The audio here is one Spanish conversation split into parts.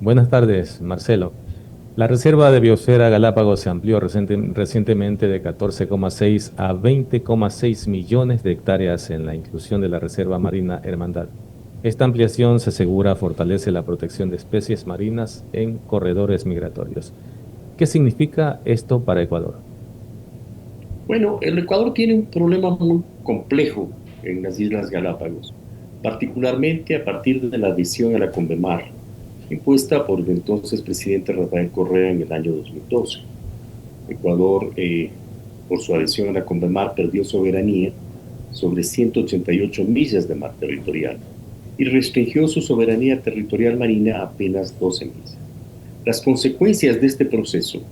Buenas tardes, Marcelo. La Reserva de Biosfera Galápagos se amplió recientemente de 14,6 a 20,6 millones de hectáreas en la inclusión de la Reserva Marina Hermandad. Esta ampliación se asegura fortalece la protección de especies marinas en corredores migratorios. ¿Qué significa esto para Ecuador? Bueno, el Ecuador tiene un problema muy complejo en las Islas Galápagos, particularmente a partir de la adhesión a la Convemar, impuesta por el entonces presidente Rafael Correa en el año 2012. Ecuador, por su adhesión a la Convemar, perdió soberanía sobre 188 millas de mar territorial y restringió su soberanía territorial marina a apenas 12 millas. Las consecuencias de este proceso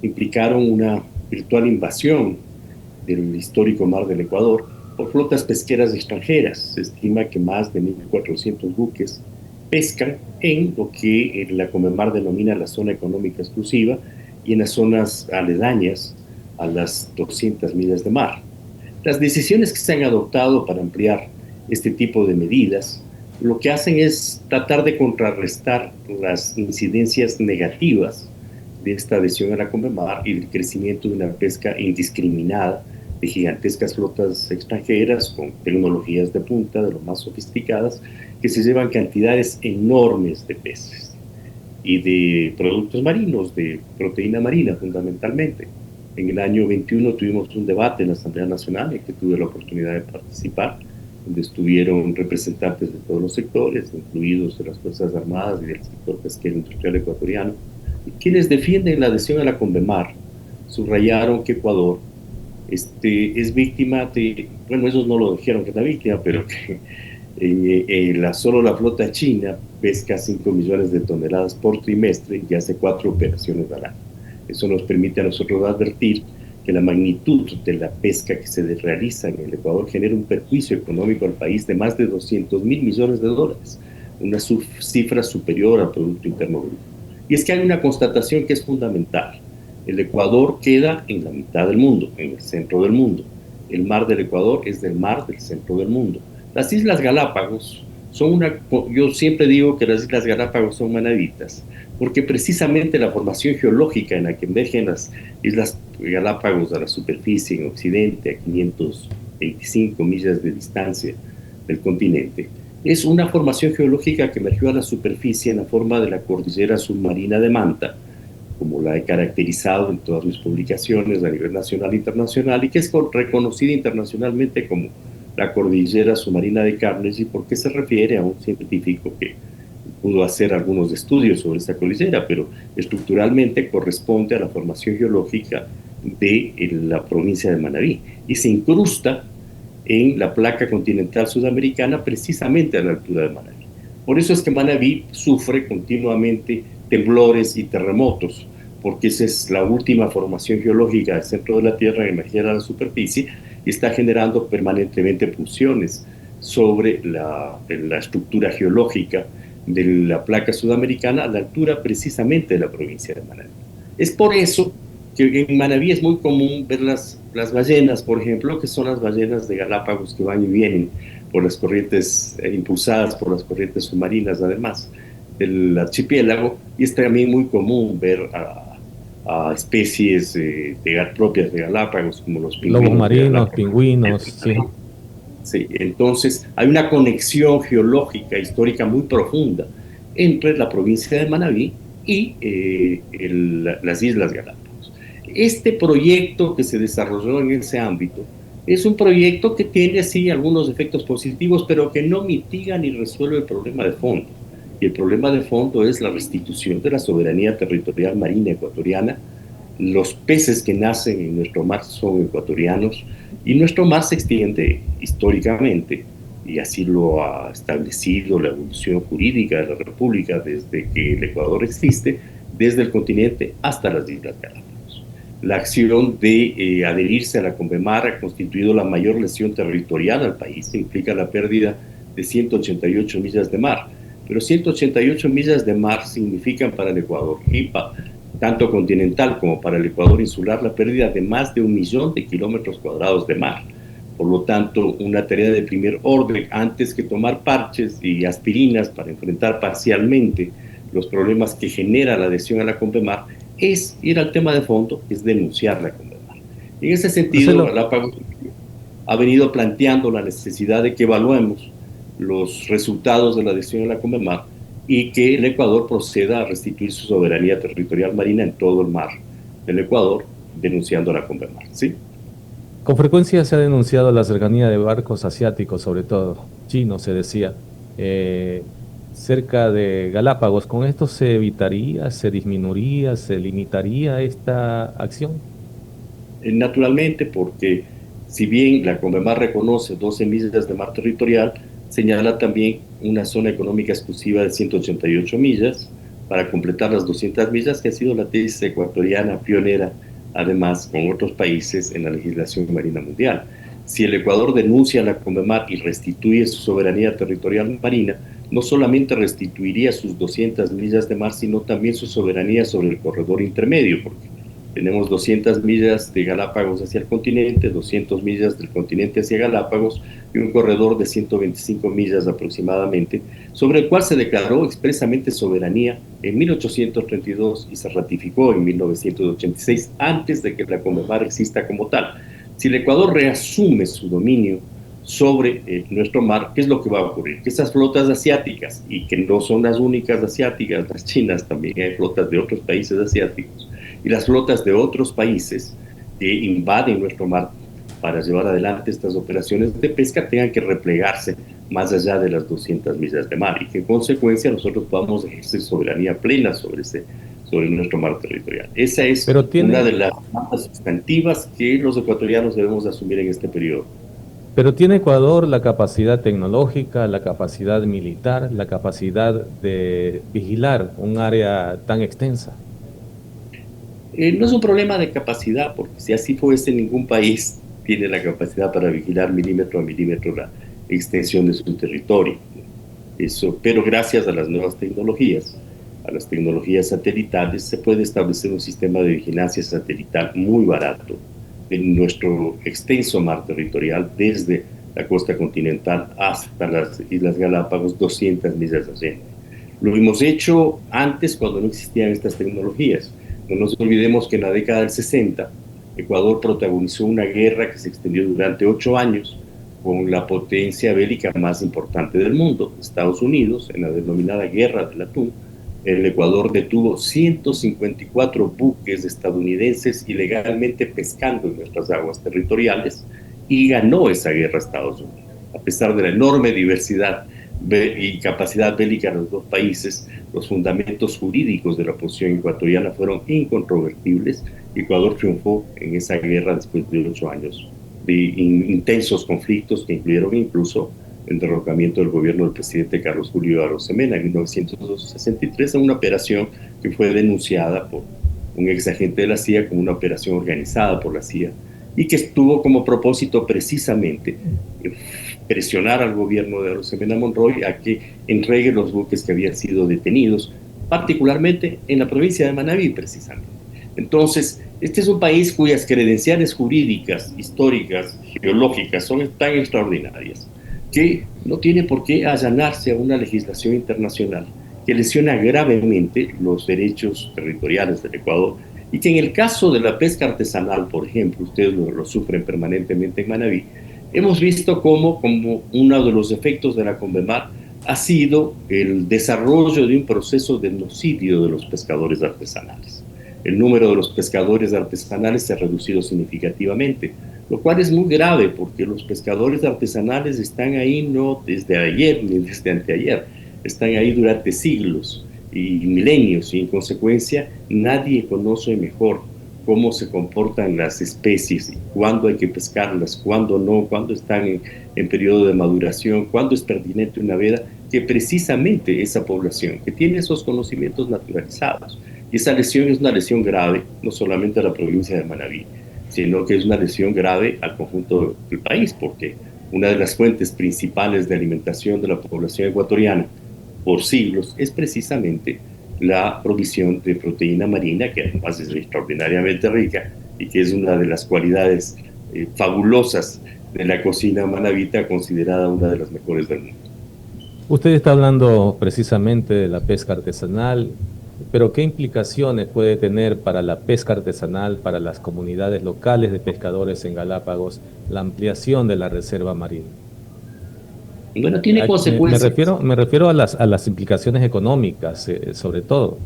implicaron una virtual invasión del histórico mar del Ecuador por flotas pesqueras extranjeras. Se estima que más de 1.400 buques pescan en lo que la Conmemar denomina la zona económica exclusiva y en las zonas aledañas a las 200 millas de mar. Las decisiones que se han adoptado para ampliar este tipo de medidas lo que hacen es tratar de contrarrestar las incidencias negativas de esta adhesión a la Conmemar y del crecimiento de una pesca indiscriminada de gigantescas flotas extranjeras con tecnologías de punta, de lo más sofisticadas, que se llevan cantidades enormes de peces y de productos marinos, de proteína marina fundamentalmente. En el año 21 tuvimos un debate en la Asamblea Nacional en que tuve la oportunidad de participar, donde estuvieron representantes de todos los sectores, incluidos de las Fuerzas Armadas y del sector pesquero industrial ecuatoriano, y quienes defienden la adhesión a la Convemar subrayaron que Ecuador es víctima de, bueno, ellos no lo dijeron que es la víctima, pero que solo la flota china pesca 5 millones de toneladas por trimestre y hace 4 operaciones al año. Eso nos permite a nosotros advertir que la magnitud de la pesca que se realiza en el Ecuador genera un perjuicio económico al país de más de 200.000 millones de dólares, una cifra superior al Producto Interno Bruto. Y es que hay una constatación que es fundamental. El Ecuador queda en la mitad del mundo, en el centro del mundo. El mar del Ecuador es del mar del centro del mundo. Las Islas Galápagos son una, yo siempre digo que las Islas Galápagos son manavitas, porque precisamente la formación geológica en la que emergen las Islas Galápagos a la superficie en Occidente, a 525 millas de distancia del continente, es una formación geológica que emergió a la superficie en la forma de la cordillera submarina de Manta, como la he caracterizado en todas mis publicaciones a nivel nacional e internacional, y que es reconocida internacionalmente como la cordillera submarina de Carnegie, porque se refiere a un científico que pudo hacer algunos estudios sobre esta cordillera, pero estructuralmente corresponde a la formación geológica de la provincia de Manabí y se incrusta en la placa continental sudamericana precisamente a la altura de Manabí. Por eso es que Manabí sufre continuamente temblores y terremotos, porque esa es la última formación geológica del centro de la Tierra en emerger a la superficie y está generando permanentemente pulsiones sobre la estructura geológica de la placa sudamericana a la altura precisamente de la provincia de Manabí. Es por eso que en Manabí es muy común ver las ballenas, por ejemplo, que son las ballenas de Galápagos que van y vienen por las corrientes impulsadas por las corrientes submarinas, además del archipiélago, y es también muy común ver a especies propias de Galápagos, como los Lobos pingüinos de marinos, Galápagos. pingüinos, sí. Sí, entonces hay una conexión geológica histórica muy profunda entre la provincia de Manabí y las Islas Galápagos. Este proyecto que se desarrolló en ese ámbito es un proyecto que tiene sí algunos efectos positivos, pero que no mitiga ni resuelve el problema de fondo. Y el problema de fondo es la restitución de la soberanía territorial marina ecuatoriana. Los peces que nacen en nuestro mar son ecuatorianos y nuestro mar se extiende históricamente, y así lo ha establecido la evolución jurídica de la República desde que el Ecuador existe, desde el continente hasta las Islas Galápagos. La acción de adherirse a la Convemar ha constituido la mayor lesión territorial al país, implica la pérdida de 188 millas de mar, pero 188 millas de mar significan para el Ecuador y tanto continental como para el Ecuador insular la pérdida de más de 1 millón de kilómetros cuadrados de mar. Por lo tanto, una tarea de primer orden, antes que tomar parches y aspirinas para enfrentar parcialmente los problemas que genera la adhesión a la CONVEMAR es ir al tema de fondo, que es denunciar la CONVEMAR. En ese sentido, Marcelo, Galápagos ha venido planteando la necesidad de que evaluemos los resultados de la adhesión a la CONVEMAR y que el Ecuador proceda a restituir su soberanía territorial marina en todo el mar del Ecuador, denunciando a la CONVEMAR, ¿sí? con frecuencia se ha denunciado la cercanía de barcos asiáticos, sobre todo chinos, se decía, eh, cerca de Galápagos. ¿Con esto se evitaría, se disminuiría, se limitaría esta acción? Naturalmente, porque si bien la CONVEMAR reconoce 12 millas de mar territorial, señala también una zona económica exclusiva de 188 millas para completar las 200 millas, que ha sido la tesis ecuatoriana pionera, además con otros países en la legislación marina mundial. Si el Ecuador denuncia a la CONVEMAR y restituye su soberanía territorial marina, no solamente restituiría sus 200 millas de mar, sino también su soberanía sobre el corredor intermedio, porque tenemos 200 millas de Galápagos hacia el continente, 200 millas del continente hacia Galápagos y un corredor de 125 millas aproximadamente, sobre el cual se declaró expresamente soberanía en 1832 y se ratificó en 1986, antes de que la CONVEMAR exista como tal. Si el Ecuador reasume su dominio sobre nuestro mar, ¿qué es lo que va a ocurrir? Que esas flotas asiáticas, y que no son las únicas asiáticas, las chinas, también hay flotas de otros países asiáticos, y las flotas de otros países que invaden nuestro mar para llevar adelante estas operaciones de pesca tengan que replegarse más allá de las 200 millas de mar y que en consecuencia nosotros podamos ejercer soberanía plena sobre nuestro mar territorial. Esa es Pero una de tiene, las demandas sustantivas que los ecuatorianos debemos asumir en este periodo. pero tiene Ecuador la capacidad tecnológica, la capacidad militar, la capacidad de vigilar un área tan extensa. No es un problema de capacidad, porque si así fuese, ningún país tiene la capacidad para vigilar milímetro a milímetro la extensión de su territorio. Eso, pero gracias a las nuevas tecnologías, a las tecnologías satelitales, se puede establecer un sistema de vigilancia satelital muy barato en nuestro extenso mar territorial, desde la costa continental hasta las Islas Galápagos, 200 millas allende. Lo hemos hecho antes cuando no existían estas tecnologías. No nos olvidemos que en la década del 60 Ecuador protagonizó una guerra que se extendió durante 8 años con la potencia bélica más importante del mundo, Estados Unidos, en la denominada Guerra del Atún. El Ecuador detuvo 154 buques estadounidenses ilegalmente pescando en nuestras aguas territoriales y ganó esa guerra Estados Unidos. A pesar de la enorme diversidad y capacidad bélica de los dos países, los fundamentos jurídicos de la posición ecuatoriana fueron incontrovertibles y Ecuador triunfó en esa guerra después de 8 años de intensos conflictos que incluyeron incluso el derrocamiento del gobierno del presidente Carlos Julio Arosemena en 1963 en una operación que fue denunciada por un ex agente de la CIA como una operación organizada por la CIA y que tuvo como propósito precisamente presionar al gobierno de Arosemena Monroy a que entregue los buques que habían sido detenidos, particularmente en la provincia de Manabí, precisamente. Entonces, este es un país cuyas credenciales jurídicas, históricas, geológicas son tan extraordinarias que no tiene por qué allanarse a una legislación internacional que lesiona gravemente los derechos territoriales del Ecuador y que en el caso de la pesca artesanal, por ejemplo, ustedes lo sufren permanentemente en Manabí, hemos visto como uno de los efectos de la CONVEMAR ha sido el desarrollo de un proceso de genocidio de los pescadores artesanales. El número de los pescadores artesanales se ha reducido significativamente, lo cual es muy grave porque los pescadores artesanales están ahí no desde ayer ni desde anteayer, están ahí durante siglos y milenios y en consecuencia nadie conoce mejor cómo se comportan las especies, cuándo hay que pescarlas, cuándo no, cuándo están en periodo de maduración, cuándo es pertinente una veda, que precisamente esa población que tiene esos conocimientos naturalizados. Y esa lesión es una lesión grave, no solamente a la provincia de Manabí, sino que es una lesión grave al conjunto del país, porque una de las fuentes principales de alimentación de la población ecuatoriana por siglos es precisamente la provisión de proteína marina, que además es extraordinariamente rica y que es una de las cualidades fabulosas de la cocina manabita, considerada una de las mejores del mundo. Usted está hablando precisamente de la pesca artesanal, pero ¿qué implicaciones puede tener para la pesca artesanal, para las comunidades locales de pescadores en Galápagos, la ampliación de la reserva marina? Bueno, tiene Me consecuencias. refiero, me refiero a las implicaciones económicas, sobre todo.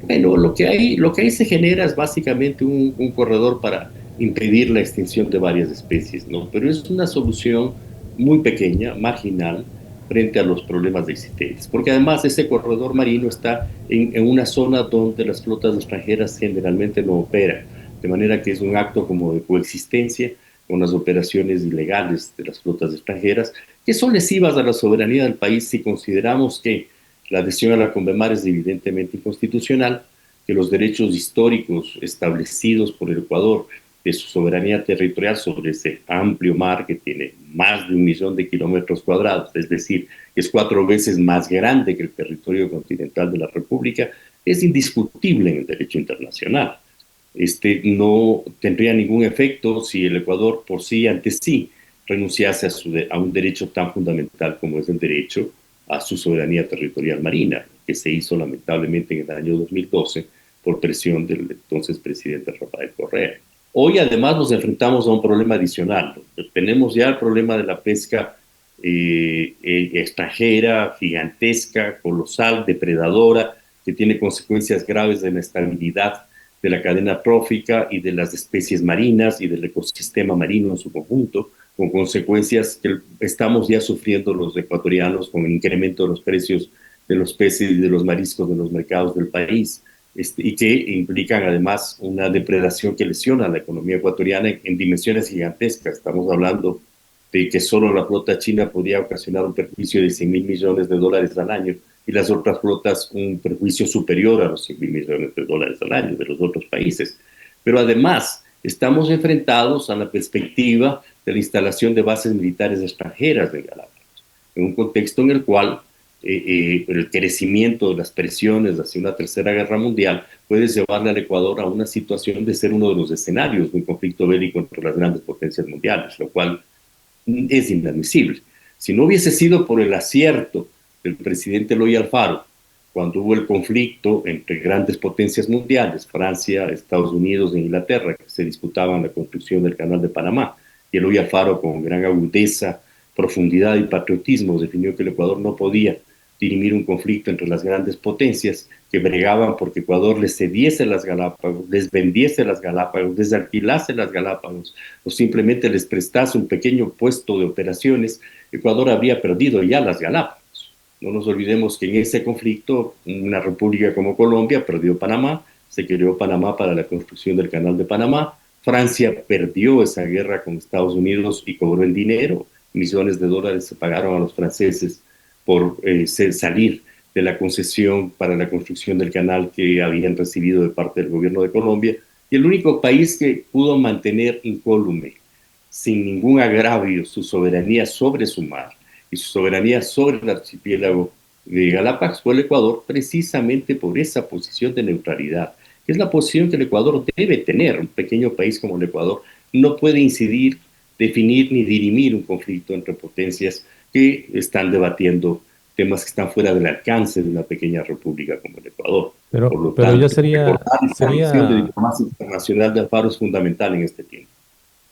Bueno, lo que ahí se genera es básicamente un corredor para impedir la extinción de varias especies, ¿no? Pero es una solución muy pequeña, marginal, frente a los problemas existentes. Porque además ese corredor marino está en una zona donde las flotas extranjeras generalmente no operan. De manera que es un acto como de coexistencia con las operaciones ilegales de las flotas extranjeras, que son lesivas a la soberanía del país si consideramos que la adhesión a la Convemar es evidentemente inconstitucional, que los derechos históricos establecidos por el Ecuador de su soberanía territorial sobre ese amplio mar que tiene más de 1 millón de kilómetros cuadrados, es decir, es 4 veces más grande que el territorio continental de la República, es indiscutible en el derecho internacional. No tendría ningún efecto si el Ecuador por sí ante sí renunciase a un derecho tan fundamental como es el derecho a su soberanía territorial marina, que se hizo lamentablemente en el año 2012 por presión del entonces presidente Rafael Correa. Hoy además nos enfrentamos a un problema adicional. Tenemos ya el problema de la pesca extranjera, gigantesca, colosal, depredadora, que tiene consecuencias graves en la estabilidad de la cadena trófica y de las especies marinas y del ecosistema marino en su conjunto, con consecuencias que estamos ya sufriendo los ecuatorianos con el incremento de los precios de los peces y de los mariscos de los mercados del país, y que implican además una depredación que lesiona a la economía ecuatoriana en dimensiones gigantescas. Estamos hablando de que solo la flota china podía ocasionar un perjuicio de 100 mil millones de dólares al año y las otras flotas un perjuicio superior a los 100 mil millones de dólares al año de los otros países. Pero además estamos enfrentados a la perspectiva de la instalación de bases militares extranjeras en Galápagos, en un contexto en el cual el crecimiento de las presiones hacia una tercera guerra mundial puede llevarle al Ecuador a una situación de ser uno de los escenarios de un conflicto bélico entre las grandes potencias mundiales, lo cual es inadmisible. Si no hubiese sido por el acierto del presidente Eloy Alfaro, cuando hubo el conflicto entre grandes potencias mundiales, Francia, Estados Unidos e Inglaterra, que se disputaban la construcción del Canal de Panamá, y Eloy Alfaro con gran agudeza, profundidad y patriotismo definió que el Ecuador no podía dirimir un conflicto entre las grandes potencias que bregaban porque Ecuador les cediese las Galápagos, les vendiese las Galápagos, les alquilase las Galápagos o simplemente les prestase un pequeño puesto de operaciones, Ecuador habría perdido ya las Galápagos. No nos olvidemos que en ese conflicto una república como Colombia perdió Panamá, se creó Panamá para la construcción del Canal de Panamá, Francia perdió esa guerra con Estados Unidos y cobró el dinero, millones de dólares se pagaron a los franceses por salir de la concesión para la construcción del canal que habían recibido de parte del gobierno de Colombia, y el único país que pudo mantener incólume, sin ningún agravio, su soberanía sobre su mar y su soberanía sobre el archipiélago de Galápagos fue el Ecuador, precisamente por esa posición de neutralidad, que es la posición que el Ecuador debe tener. Un pequeño país como el Ecuador no puede incidir, definir ni dirimir un conflicto entre potencias que están debatiendo temas que están fuera del alcance de una pequeña república como el Ecuador. Por lo Pero ya tanto, recordar esta visión de sería, diplomacia internacional de Alfaro es fundamental en este tiempo.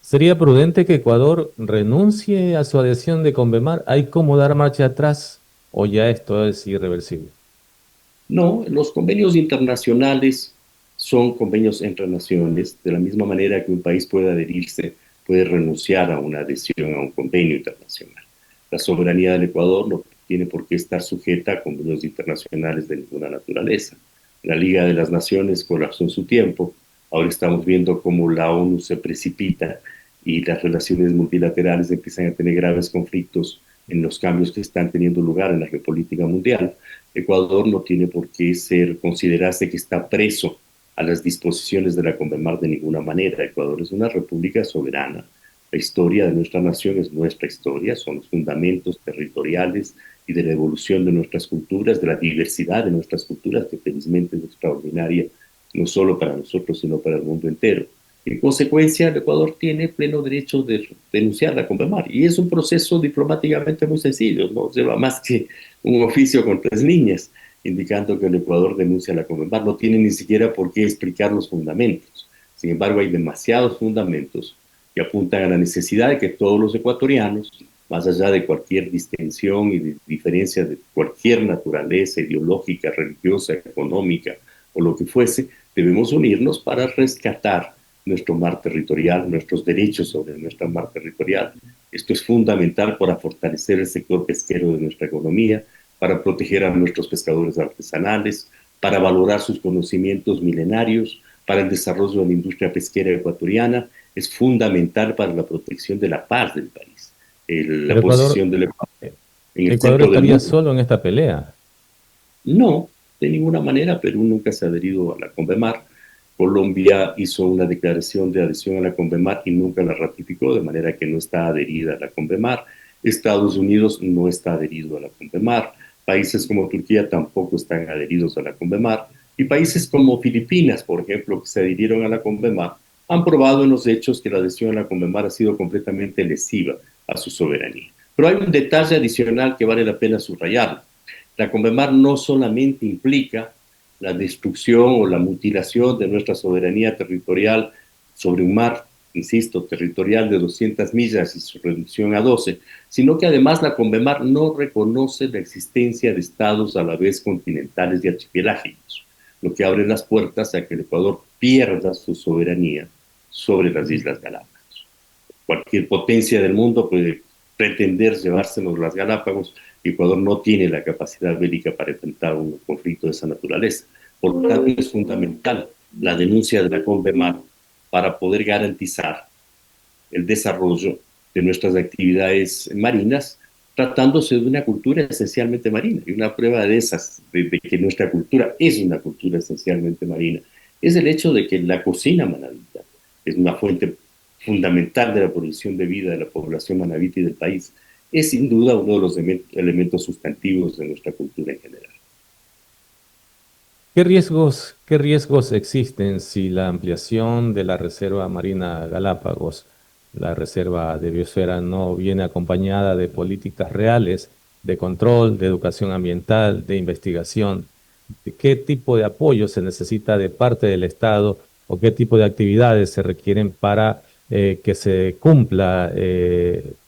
sería prudente que Ecuador renuncie a su adhesión de Convemar. ¿Hay cómo dar marcha atrás o ya esto es irreversible? No, los convenios internacionales son convenios entre naciones, de la misma manera que un país puede adherirse, puede renunciar a una adhesión a un convenio internacional. La soberanía del Ecuador no tiene por qué estar sujeta a convenios internacionales de ninguna naturaleza. La Liga de las Naciones colapsó en su tiempo, ahora estamos viendo cómo la ONU se precipita y las relaciones multilaterales empiezan a tener graves conflictos en los cambios que están teniendo lugar en la geopolítica mundial. Ecuador no tiene por qué considerarse que está preso a las disposiciones de la Convemar de ninguna manera. Ecuador es una república soberana. La historia de nuestra nación es nuestra historia, son los fundamentos territoriales y de la evolución de nuestras culturas, de la diversidad de nuestras culturas, que felizmente es extraordinaria, no solo para nosotros, sino para el mundo entero. En consecuencia, el Ecuador tiene pleno derecho de denunciar la CONVEMAR y es un proceso diplomáticamente muy sencillo, no lleva más que un oficio con tres líneas indicando que el Ecuador denuncia la CONVEMAR. No tiene ni siquiera por qué explicar los fundamentos. Sin embargo, hay demasiados fundamentos que apuntan a la necesidad de que todos los ecuatorianos, más allá de cualquier distensión y de diferencia de cualquier naturaleza ideológica, religiosa, económica o lo que fuese, debemos unirnos para rescatar nuestro mar territorial, nuestros derechos sobre nuestra mar territorial. Esto es fundamental para fortalecer el sector pesquero de nuestra economía, para proteger a nuestros pescadores artesanales, para valorar sus conocimientos milenarios, para el desarrollo de la industria pesquera ecuatoriana. Es fundamental para la protección de la paz del país. La Pero Ecuador, posición del Ecuador eh, en el Ecuador centro del estaría mundo. solo en esta pelea. No, de ninguna manera. Perú nunca se ha adherido a la CONVEMAR. Colombia hizo una declaración de adhesión a la CONVEMAR y nunca la ratificó, de manera que no está adherida a la CONVEMAR. Estados Unidos no está adherido a la CONVEMAR. Países como Turquía tampoco están adheridos a la CONVEMAR. Y países como Filipinas, por ejemplo, que se adhirieron a la CONVEMAR, han probado en los hechos que la adhesión a la CONVEMAR ha sido completamente lesiva a su soberanía. Pero hay un detalle adicional que vale la pena subrayar. La CONVEMAR no solamente implica la destrucción o la mutilación de nuestra soberanía territorial sobre un mar, insisto, territorial de 200 millas y su reducción a 12, sino que además la CONVEMAR no reconoce la existencia de estados a la vez continentales y archipelágicos, lo que abre las puertas a que el Ecuador pierda su soberanía sobre las Islas Galápagos. Cualquier potencia del mundo puede pretender llevársenos las Galápagos. Ecuador no tiene la capacidad bélica para enfrentar un conflicto de esa naturaleza. Por lo tanto, es fundamental la denuncia de la CONVEMAR para poder garantizar el desarrollo de nuestras actividades marinas, tratándose de una cultura esencialmente marina. Y una prueba de esas, de que nuestra cultura es una cultura esencialmente marina, es el hecho de que la cocina manabita es una fuente fundamental de la provisión de vida de la población manabita y del país. Es sin duda uno de los elementos sustantivos de nuestra cultura en general. Qué riesgos existen si la ampliación de la Reserva Marina Galápagos, la Reserva de Biosfera, no viene acompañada de políticas reales de control, de educación ambiental, de investigación? ¿De qué tipo de apoyo se necesita de parte del Estado o qué tipo de actividades se requieren para que se cumpla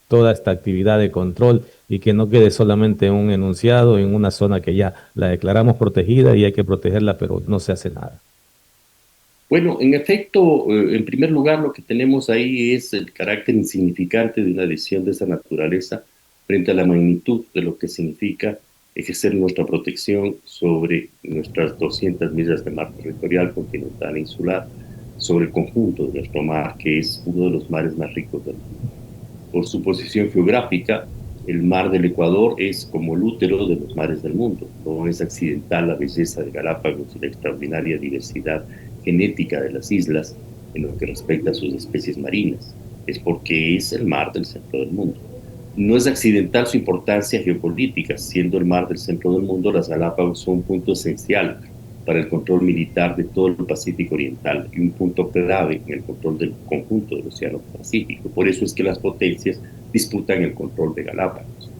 toda esta actividad de control y que no quede solamente un enunciado en una zona que ya la declaramos protegida y hay que protegerla, pero no se hace nada? Bueno, en efecto, en primer lugar, lo que tenemos ahí es el carácter insignificante de una decisión de esa naturaleza frente a la magnitud de lo que significa ejercer nuestra protección sobre nuestras 200 millas de mar territorial, continental e insular, sobre el conjunto de nuestro mar, que es uno de los mares más ricos del mundo. Por su posición geográfica, el mar del Ecuador es como el útero de los mares del mundo. No es accidental la belleza de Galápagos y la extraordinaria diversidad genética de las islas en lo que respecta a sus especies marinas. Es porque es el mar del centro del mundo. No es accidental su importancia geopolítica. Siendo el mar del centro del mundo, las Galápagos son un punto esencial para el control militar de todo el Pacífico Oriental y un punto clave en el control del conjunto del Océano Pacífico. Por eso es que las potencias disputan el control de Galápagos.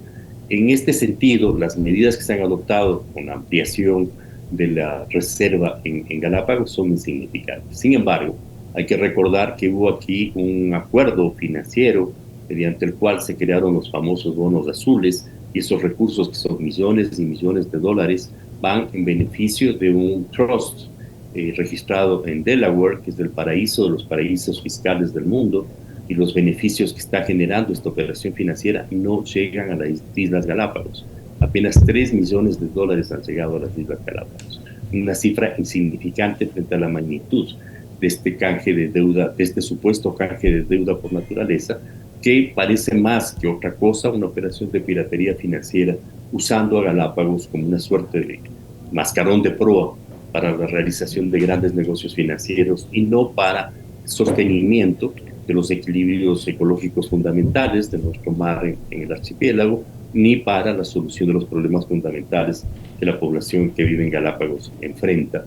En este sentido, las medidas que se han adoptado con la ampliación de la reserva en Galápagos son insignificantes. Sin embargo, hay que recordar que hubo aquí un acuerdo financiero mediante el cual se crearon los famosos bonos azules y esos recursos, que son millones y millones de dólares, van en beneficio de un trust registrado en Delaware, que es el paraíso de los paraísos fiscales del mundo, y los beneficios que está generando esta operación financiera no llegan a las Islas Galápagos. Apenas 3 millones de dólares han llegado a las Islas Galápagos, una cifra insignificante frente a la magnitud de este canje de deuda, de este supuesto canje de deuda por naturaleza, que parece más que otra cosa una operación de piratería financiera, usando a Galápagos como una suerte de mascarón de proa para la realización de grandes negocios financieros y no para sostenimiento de los equilibrios ecológicos fundamentales de nuestro mar en el archipiélago, ni para la solución de los problemas fundamentales que la población que vive en Galápagos enfrenta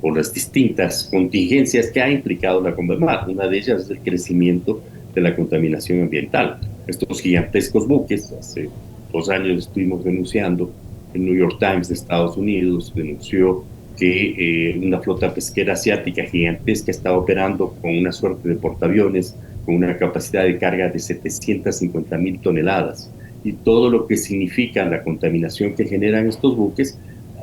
por las distintas contingencias que ha implicado la CONVEMAR. Una de ellas es el crecimiento de la contaminación ambiental. Estos gigantescos buques, hace 2 años estuvimos denunciando, el New York Times de Estados Unidos denunció que una flota pesquera asiática gigantesca estaba operando con una suerte de portaaviones con una capacidad de carga de 750.000 toneladas. Y todo lo que significa la contaminación que generan estos buques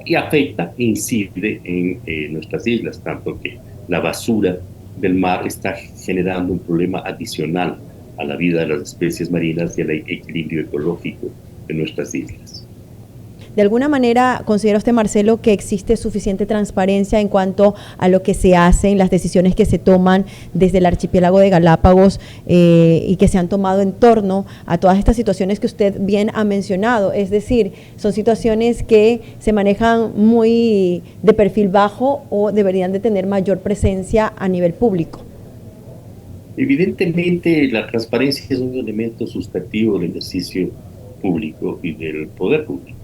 y afecta e incide en nuestras islas, tanto que la basura del mar está generando un problema adicional a la vida de las especies marinas y al equilibrio ecológico de nuestras islas. De alguna manera, ¿considera usted, Marcelo, que existe suficiente transparencia en cuanto a lo que se hace, en las decisiones que se toman desde el archipiélago de Galápagos y que se han tomado en torno a todas estas situaciones que usted bien ha mencionado? Es decir, ¿son situaciones que se manejan muy de perfil bajo o deberían de tener mayor presencia a nivel público? Evidentemente, la transparencia es un elemento sustantivo del ejercicio público y del poder público.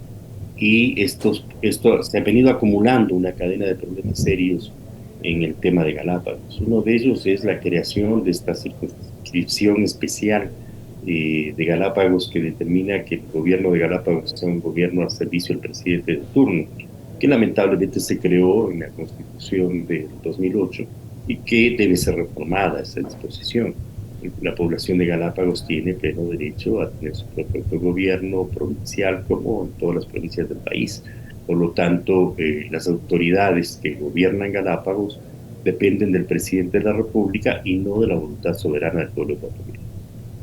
Y esto se ha venido acumulando una cadena de problemas serios en el tema de Galápagos. Uno de ellos es la creación de esta circunscripción especial de Galápagos que determina que el gobierno de Galápagos sea un gobierno al servicio del presidente de turno, que lamentablemente se creó en la Constitución de 2008 y que debe ser reformada esa disposición. La población de Galápagos tiene pleno derecho a tener su propio gobierno provincial, como en todas las provincias del país. Por lo tanto, las autoridades que gobiernan Galápagos dependen del presidente de la República y no de la voluntad soberana del pueblo ecuatoriano.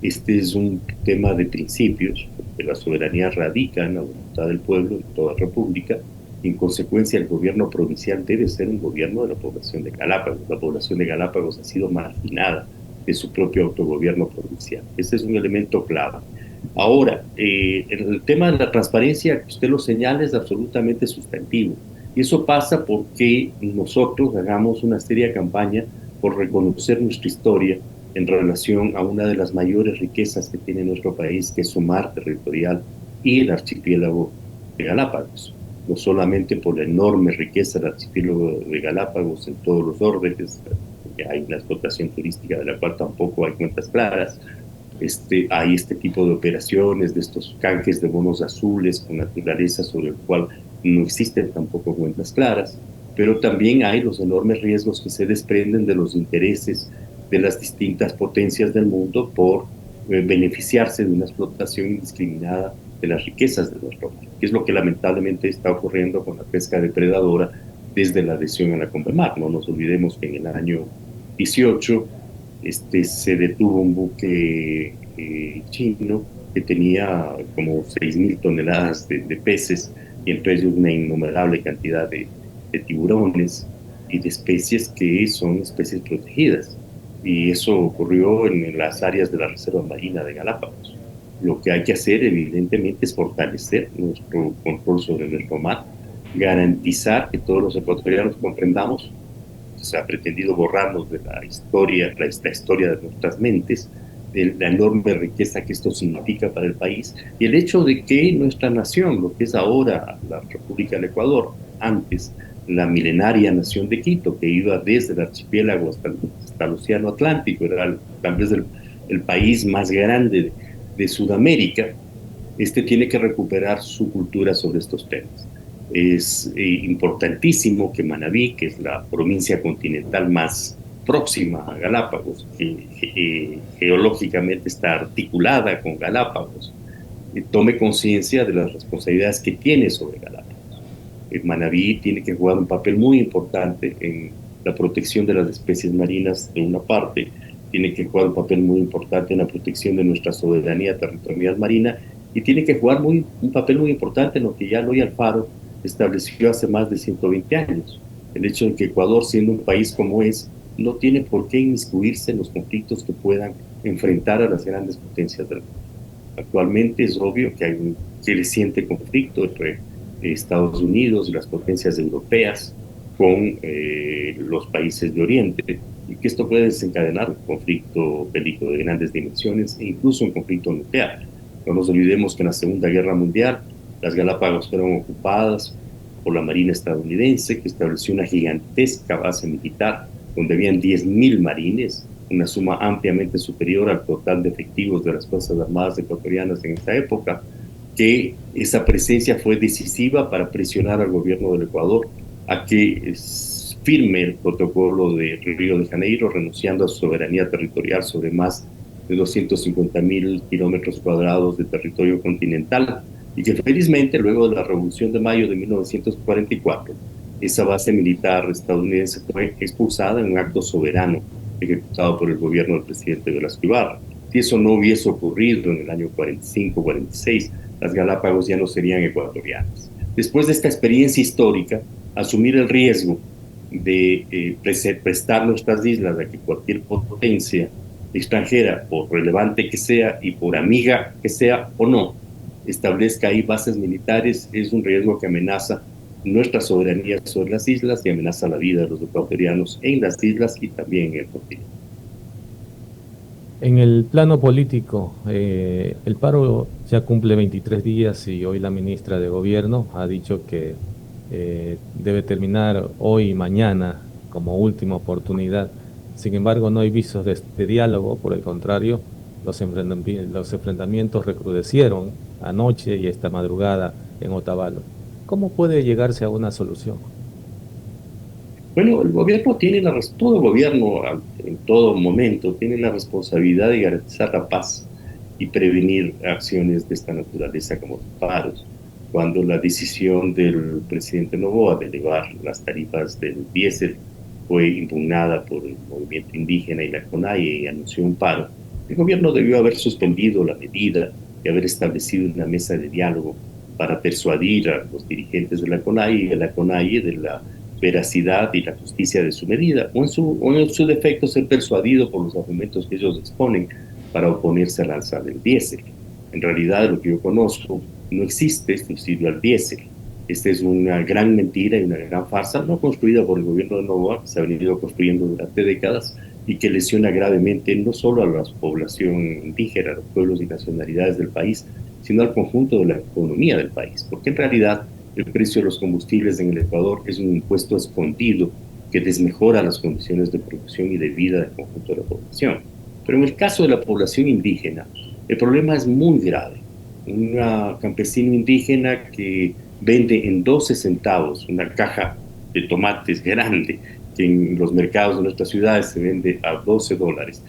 Este es un tema de principios, porque la soberanía radica en la voluntad del pueblo en toda república. En consecuencia, el gobierno provincial debe ser un gobierno de la población de Galápagos. La población de Galápagos ha sido marginada de su propio autogobierno provincial. Este es un elemento clave. Ahora, el tema de la transparencia, que usted lo señala, es absolutamente sustantivo. Y eso pasa porque nosotros hagamos una seria campaña por reconocer nuestra historia en relación a una de las mayores riquezas que tiene nuestro país, que es su mar territorial y el archipiélago de Galápagos. No solamente por la enorme riqueza del archipiélago de Galápagos en todos los órdenes, que hay una explotación turística de la cual tampoco hay cuentas claras. Hay este tipo de operaciones, de estos canjes de bonos azules con naturaleza sobre el cual no existen tampoco cuentas claras, pero también hay los enormes riesgos que se desprenden de los intereses de las distintas potencias del mundo por beneficiarse de una explotación indiscriminada de las riquezas de nuestro mar, que es lo que lamentablemente está ocurriendo con la pesca depredadora desde la adhesión a la CONVEMAR. No nos olvidemos que en el año 18 se detuvo un buque chino que tenía como 6.000 toneladas de peces y entre ellos una innumerable cantidad de tiburones y de especies que son especies protegidas. Y eso ocurrió en las áreas de la Reserva Marina de Galápagos. Lo que hay que hacer, evidentemente, es fortalecer nuestro control sobre nuestro mar, garantizar que todos los ecuatorianos comprendamos. Se ha pretendido borrarnos de la historia de nuestras mentes, de la enorme riqueza que esto significa para el país, y el hecho de que nuestra nación, lo que es ahora la República del Ecuador, antes la milenaria nación de Quito, que iba desde el archipiélago hasta el océano Atlántico, era tal vez el país más grande de Sudamérica, tiene que recuperar su cultura sobre estos temas. Es importantísimo que Manabí, que es la provincia continental más próxima a Galápagos, que geológicamente está articulada con Galápagos, tome conciencia de las responsabilidades que tiene sobre Galápagos. Manabí tiene que jugar un papel muy importante en la protección de las especies marinas de una parte, tiene que jugar un papel muy importante en la protección de nuestra soberanía territorial marina y tiene que jugar un papel muy importante en lo que ya Eloy Alfaro estableció hace más de 120 años. El hecho de que Ecuador, siendo un país como es, no tiene por qué inmiscuirse en los conflictos que puedan enfrentar a las grandes potencias del mundo. Actualmente es obvio que hay un creciente conflicto entre Estados Unidos y las potencias europeas con los países de Oriente, y que esto puede desencadenar un conflicto bélico de grandes dimensiones e incluso un conflicto nuclear. No nos olvidemos que en la Segunda Guerra Mundial las Galápagos fueron ocupadas por la Marina estadounidense, que estableció una gigantesca base militar donde habían 10.000 marines, una suma ampliamente superior al total de efectivos de las Fuerzas Armadas ecuatorianas en esta época, que esa presencia fue decisiva para presionar al gobierno del Ecuador a que firme el protocolo de Río de Janeiro, renunciando a su soberanía territorial sobre más de 250.000 kilómetros cuadrados de territorio continental, y que felizmente luego de la Revolución de Mayo de 1944, esa base militar estadounidense fue expulsada en un acto soberano ejecutado por el gobierno del presidente Velasco Ibarra. Si eso no hubiese ocurrido en el año 45-46, las Galápagos ya no serían ecuatorianas. Después de esta experiencia histórica, asumir el riesgo de prestar nuestras islas a que cualquier potencia extranjera, por relevante que sea y por amiga que sea o no, establezca ahí bases militares, es un riesgo que amenaza nuestra soberanía sobre las islas y amenaza la vida de los ecuatorianos en las islas y también en el continente. En el plano político, el paro ya cumple 23 días y hoy la ministra de Gobierno ha dicho que debe terminar hoy y mañana como última oportunidad. Sin embargo, no hay visos de diálogo, por el contrario, los enfrentamientos recrudecieron anoche y esta madrugada en Otavalo. ¿Cómo puede llegarse a una solución? Bueno, el gobierno tiene todo gobierno en todo momento tiene la responsabilidad de garantizar la paz y prevenir acciones de esta naturaleza como paros. Cuando la decisión del presidente Noboa de elevar las tarifas del diésel fue impugnada por el movimiento indígena y la CONAIE y anunció un paro, el gobierno debió haber suspendido la medida y haber establecido una mesa de diálogo para persuadir a los dirigentes de la CONAIE y de la CONAIE de la veracidad y la justicia de su medida, o en su defecto ser persuadido por los argumentos que ellos exponen para oponerse al alza del diésel. En realidad, lo que yo conozco, no existe subsidio al diésel. Esta es una gran mentira y una gran farsa, no construida por el gobierno de Noboa, que se ha venido construyendo durante décadas y que lesiona gravemente no solo a la población indígena, a los pueblos y nacionalidades del país, sino al conjunto de la economía del país, porque en realidad el precio de los combustibles en el Ecuador es un impuesto escondido que desmejora las condiciones de producción y de vida del conjunto de la población. Pero en el caso de la población indígena, el problema es muy grave. Un campesino indígena que vende en 12 centavos una caja de tomates grande, que en los mercados de nuestras ciudades se vende a $12,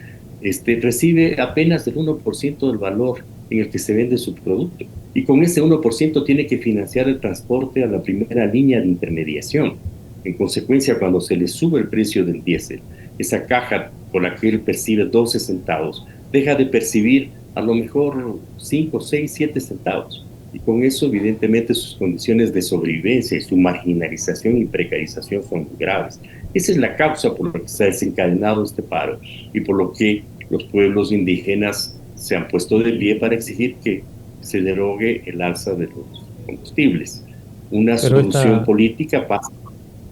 recibe apenas el 1% del valor en el que se vende su producto. Y con ese 1% tiene que financiar el transporte a la primera línea de intermediación. En consecuencia, cuando se le sube el precio del diésel, esa caja por la que él percibe 12 centavos, deja de percibir a lo mejor 5, 6, 7 centavos. Y con eso, evidentemente, sus condiciones de sobrevivencia y su marginalización y precarización son muy graves. Esa es la causa por la que se ha desencadenado este paro y por lo que los pueblos indígenas se han puesto de pie para exigir que se derogue el alza de los combustibles. Una solución política pasa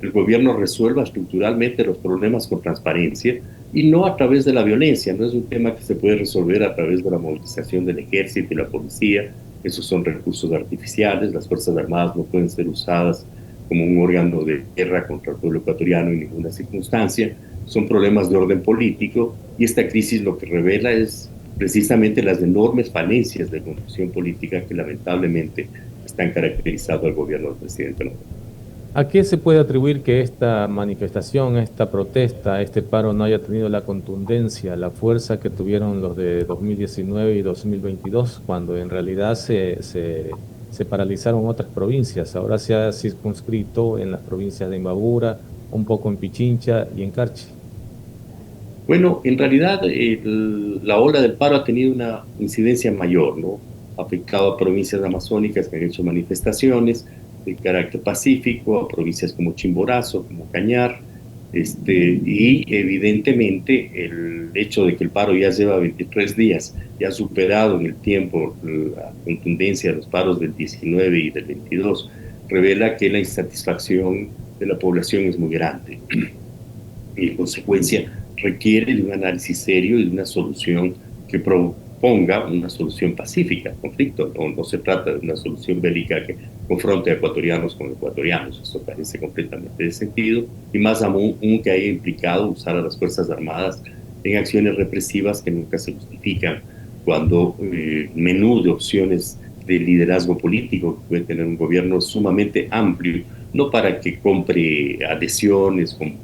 que el gobierno resuelva estructuralmente los problemas con transparencia y no a través de la violencia. No es un tema que se puede resolver a través de la movilización del ejército y la policía. Esos son recursos artificiales. Las Fuerzas Armadas no pueden ser usadas como un órgano de guerra contra el pueblo ecuatoriano en ninguna circunstancia. Son problemas de orden político y esta crisis lo que revela es precisamente las enormes falencias de conducción política que lamentablemente están caracterizando al gobierno del presidente Noboa. ¿A qué se puede atribuir que esta manifestación, esta protesta, este paro no haya tenido la contundencia, la fuerza que tuvieron los de 2019 y 2022, cuando en realidad se paralizaron otras provincias? Ahora se ha circunscrito en las provincias de Imbabura, un poco en Pichincha y en Carchi. Bueno, en realidad la ola del paro ha tenido una incidencia mayor, ¿no? Ha afectado a provincias amazónicas que han hecho manifestaciones de carácter pacífico, a provincias como Chimborazo, como Cañar, y evidentemente el hecho de que el paro ya lleva 23 días y ha superado en el tiempo la contundencia de los paros del 19 y del 22, revela que la insatisfacción de la población es muy grande y en consecuencia requiere de un análisis serio y de una solución que ponga una solución pacífica al conflicto. No se trata de una solución bélica que confronte a ecuatorianos con ecuatorianos. Eso carece completamente de sentido, y más aún que haya implicado usar a las Fuerzas Armadas en acciones represivas que nunca se justifican, cuando el menú de opciones de liderazgo político que puede tener un gobierno es sumamente amplio, no para que compre adhesiones con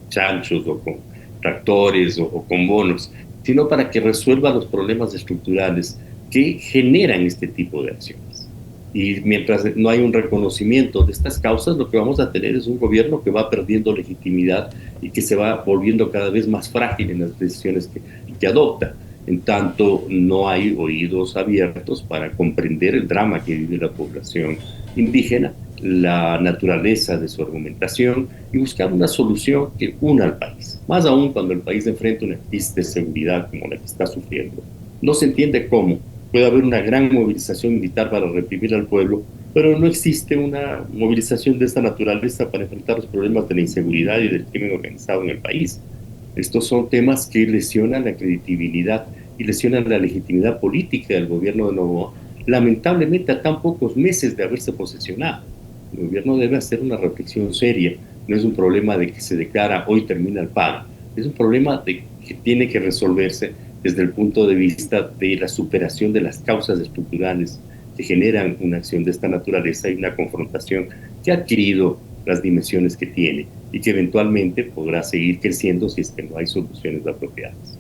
chanchos o con tractores o con bonos, sino para que resuelva los problemas estructurales que generan este tipo de acciones. Y mientras no hay un reconocimiento de estas causas, lo que vamos a tener es un gobierno que va perdiendo legitimidad y que se va volviendo cada vez más frágil en las decisiones que adopta. En tanto, no hay oídos abiertos para comprender el drama que vive la población indígena, la naturaleza de su argumentación, y buscar una solución que una al país. Más aún cuando el país enfrenta una crisis de seguridad como la que está sufriendo. No se entiende cómo puede haber una gran movilización militar para reprimir al pueblo, pero no existe una movilización de esta naturaleza para enfrentar los problemas de la inseguridad y del crimen organizado en el país. Estos son temas que lesionan la credibilidad y lesionan la legitimidad política del gobierno de Noboa, lamentablemente a tan pocos meses de haberse posesionado. El gobierno debe hacer una reflexión seria. No es un problema de que se declara hoy termina el paro, es un problema que tiene que resolverse desde el punto de vista de la superación de las causas estructurales que generan una acción de esta naturaleza y una confrontación que ha adquirido las dimensiones que tiene y que eventualmente podrá seguir creciendo si es que no hay soluciones apropiadas.